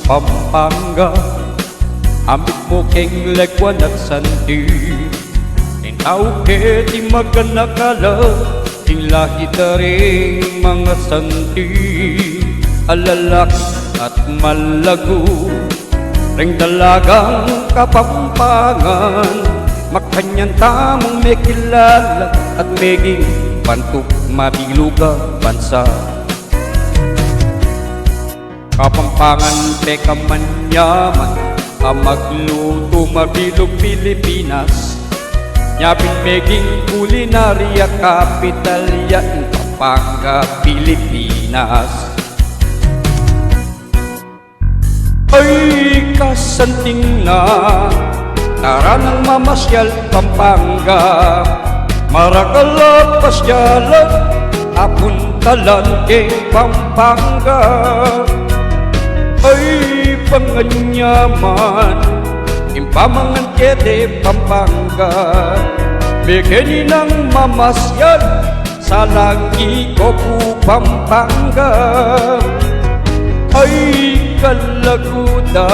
Pampanga, ambit mo keng lekwan at santi. Ang tao ke di maganakala, ting lahi taring mga santi. Alalak at malago, ring dalagang Kapampangan. Makanyan tamong may kilala at meging pantuk mabiluga bansa. Kapampangan teka manyaman, magluto mabilog Pilipinas. Nyapin meging kulinarya kapital yan Pampanga, Pilipinas. Ay kasanting na, tara nang mamasyal Pampanga. Marakala pasyalan, apuntalan kay Pampanga. Ay panganyaman, impamangan kete Pampanga. Bigyan ng mamasyal, sa langi ko po Pampanga. Ay kalaguda,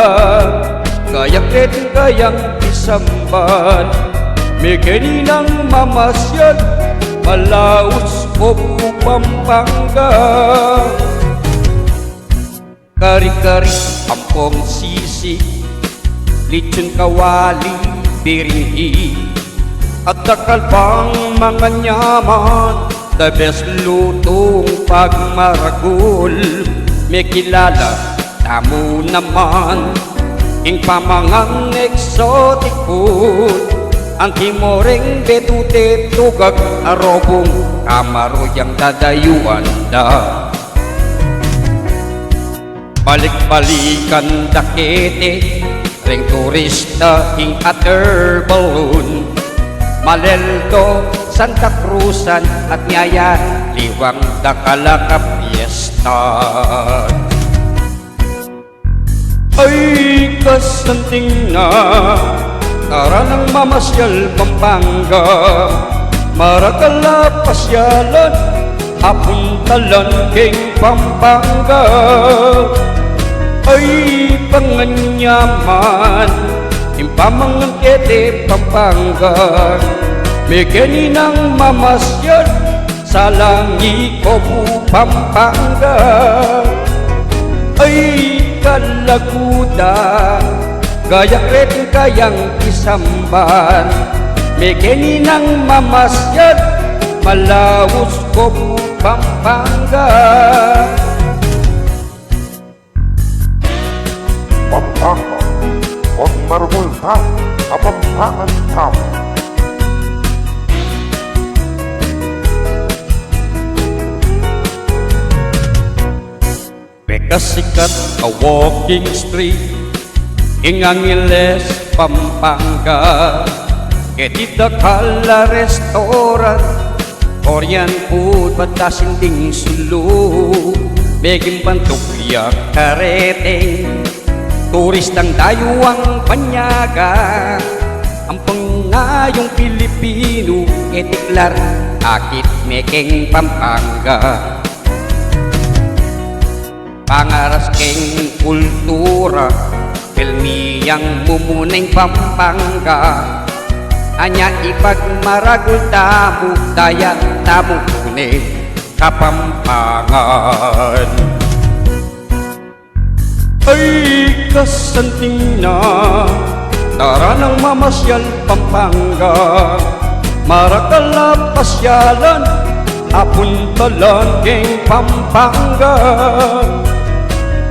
kayak rin kayang isamban. Bigyan ng mamasyal, malaos ko po Pampanga. Kari-kari ampong sisi, lechon kawali biringhi, at takalpang mga nyaman. The best lutong pagmaragol, may kilala tamo naman. Ing pamangang exotic food, ang timoreng betute tugag arobong kamaroyang dadayuan da. Balik-balikan dakete, ring turista ing ater balloon. Maleldo, Santa Cruzan at Nyaya, liwang dakalaka fiesta. Ay kasanting na, tara nang mamasyal Pampanga. Marakala pasyalan, apuntalan kay Pampanga. Ay panganyaman, impamangan kete Pampanga. Bigyan ng mamasyal, sa langi ko po Pampanga. Ay kalaguda, gayak rin kayang isamban. Bigyan ng mamasyal, malaos ko po Pampanga. Pampanga, huwag marumol pa, Kapampangan tamo. Bekasikat a walking street, ing Angeles, Pampanga. Ketita kala restaurant, Korean food, patasinding sulo. Beging pantukya kareteng, turistang dayuang panyaga. Ang pangayong Pilipino, etiklar, akit mekeng Pampanga. Pangaras keng kultura, filmiyang mumuneng Pampanga. Anya ipagmaragul tamu, daya tamu kune Kapampangan. Ay kasanting na, tara nang mamasyal Pampanga. Marakala pasyalan, apuntalan keng Pampanga.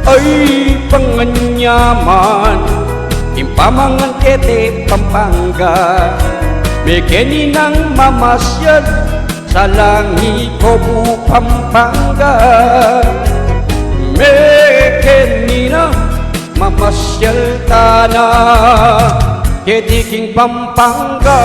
Ay panganyaman, impamangan kete Pampanga. Bigyan ng mamasyal, sa langi ko po Pampanga. Bigyan ng mamasyal tana, kete king Pampanga.